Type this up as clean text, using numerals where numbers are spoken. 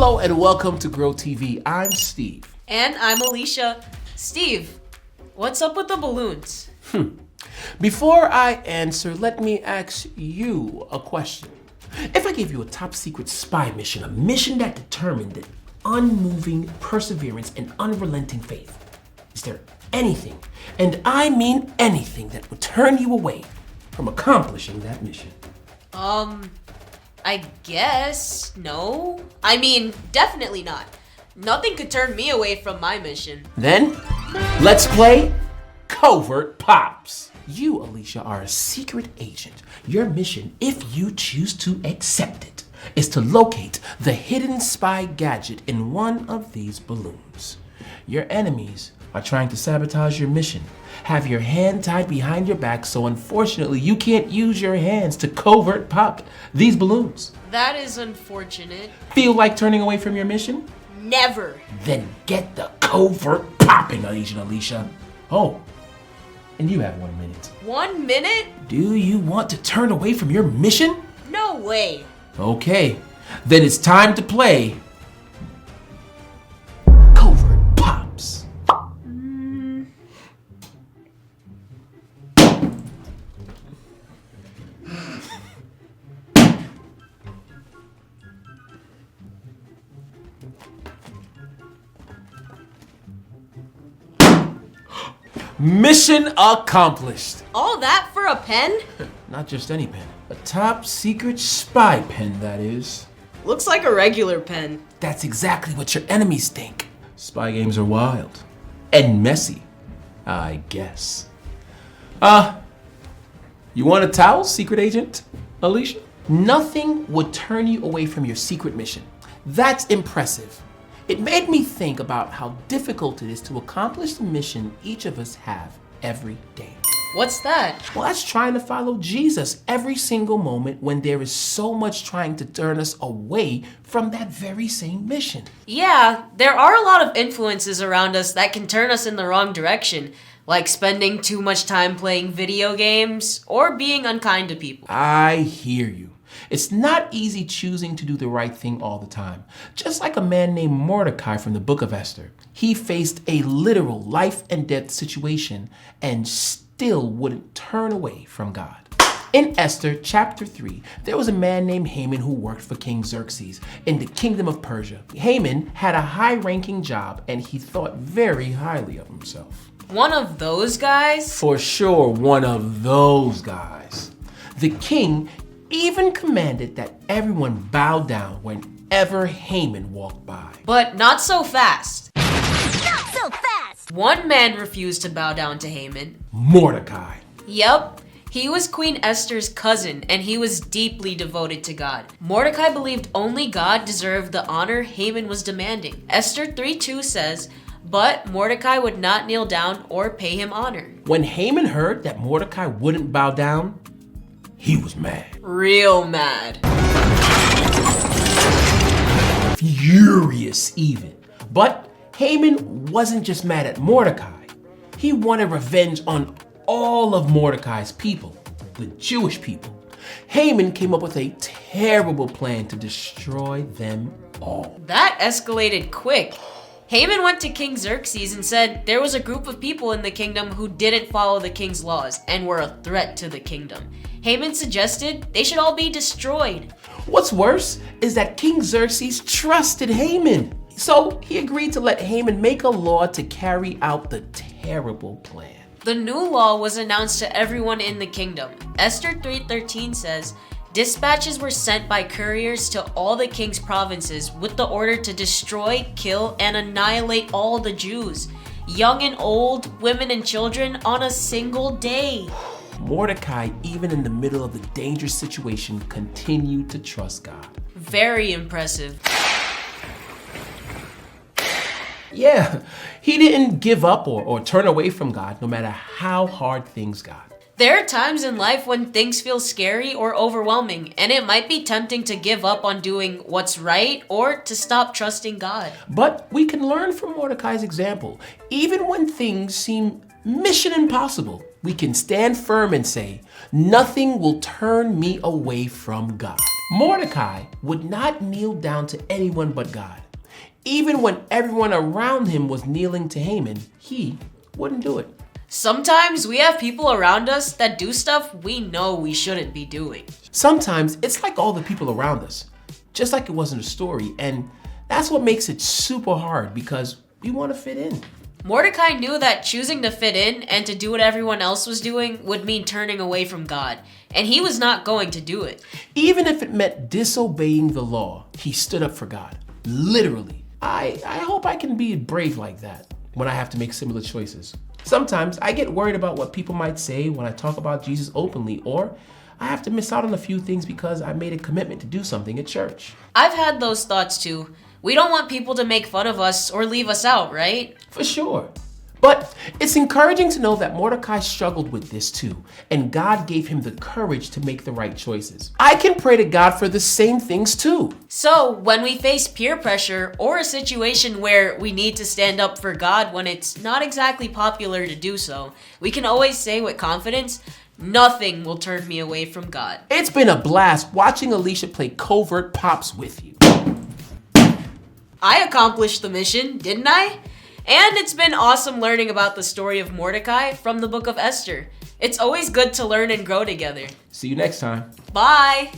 Hello and welcome to Grow TV. I'm Steve. And I'm Alicia. Steve, what's up with the balloons? Before I answer, let me ask you a question. If I gave you a top secret spy mission, a mission that determined an unmoving perseverance and unrelenting faith, is there anything, and I mean anything, that would turn you away from accomplishing that mission? I guess no. I mean, definitely not. Nothing could turn me away from my mission. Then, let's play Covert Pops. You, Alicia, are a secret agent. Your mission, if you choose to accept it, is to locate the hidden spy gadget in one of these balloons. Your enemies are trying to sabotage your mission. Have your hand tied behind your back, so unfortunately you can't use your hands to covert pop these balloons. That is unfortunate. Feel like turning away from your mission? Never. Then get the covert popping, Alicia. Oh, and you have 1 minute. 1 minute? Do you want to turn away from your mission? No way. Okay, then it's time to play Covert Pops. Mission accomplished. All that for a pen? Not just any pen. A top secret spy pen, that is. Looks like a regular pen. That's exactly what your enemies think. Spy games are wild. And messy, I guess. You want a towel, secret agent, Alicia? Nothing would turn you away from your secret mission. That's impressive. It made me think about how difficult it is to accomplish the mission each of us have every day. What's that? Well, that's trying to follow Jesus every single moment when there is so much trying to turn us away from that very same mission. Yeah, there are a lot of influences around us that can turn us in the wrong direction, like spending too much time playing video games or being unkind to people. I hear you. It's not easy choosing to do the right thing all the time. Just like a man named Mordecai from the book of Esther. He faced a literal life and death situation and still wouldn't turn away from God. In Esther chapter 3, there was a man named Haman who worked for King Xerxes in the kingdom of Persia. Haman had a high-ranking job and he thought very highly of himself. One of those guys? For sure, one of those guys. The king even commanded that everyone bow down whenever Haman walked by. But not so fast. Not so fast! One man refused to bow down to Haman. Mordecai. Yup. He was Queen Esther's cousin, and he was deeply devoted to God. Mordecai believed only God deserved the honor Haman was demanding. Esther 3:2 says, "But Mordecai would not kneel down or pay him honor." When Haman heard that Mordecai wouldn't bow down, he was mad. Real mad. Furious even. But Haman wasn't just mad at Mordecai. He wanted revenge on all of Mordecai's people, the Jewish people. Haman came up with a terrible plan to destroy them all. That escalated quick. Haman went to King Xerxes and said there was a group of people in the kingdom who didn't follow the king's laws and were a threat to the kingdom. Haman suggested they should all be destroyed. What's worse is that King Xerxes trusted Haman. So he agreed to let Haman make a law to carry out the terrible plan. The new law was announced to everyone in the kingdom. Esther 3:13 says, "Dispatches were sent by couriers to all the king's provinces with the order to destroy, kill, and annihilate all the Jews, young and old, women and children, on a single day." Mordecai, even in the middle of the dangerous situation, continued to trust God. Very impressive. Yeah, he didn't give up or turn away from God, no matter how hard things got. There are times in life when things feel scary or overwhelming, and it might be tempting to give up on doing what's right or to stop trusting God. But we can learn from Mordecai's example. Even when things seem mission impossible, we can stand firm and say, "Nothing will turn me away from God." Mordecai would not kneel down to anyone but God. Even when everyone around him was kneeling to Haman, he wouldn't do it. Sometimes we have people around us that do stuff we know we shouldn't be doing. Sometimes it's like all the people around us, just like it was in the story, and that's what makes it super hard because we want to fit in. Mordecai knew that choosing to fit in and to do what everyone else was doing would mean turning away from God, and he was not going to do it. Even if it meant disobeying the law, he stood up for God. Literally. I hope I can be brave like that when I have to make similar choices. Sometimes I get worried about what people might say when I talk about Jesus openly, or I have to miss out on a few things because I made a commitment to do something at church. I've had those thoughts too. We don't want people to make fun of us or leave us out, right? For sure. But it's encouraging to know that Mordecai struggled with this too, and God gave him the courage to make the right choices. I can pray to God for the same things too. So, when we face peer pressure or a situation where we need to stand up for God when it's not exactly popular to do so, we can always say with confidence, nothing will turn me away from God. It's been a blast watching Alicia play Covert Pops with you. I accomplished the mission, didn't I? And it's been awesome learning about the story of Mordecai from the book of Esther. It's always good to learn and grow together. See you next time. Bye!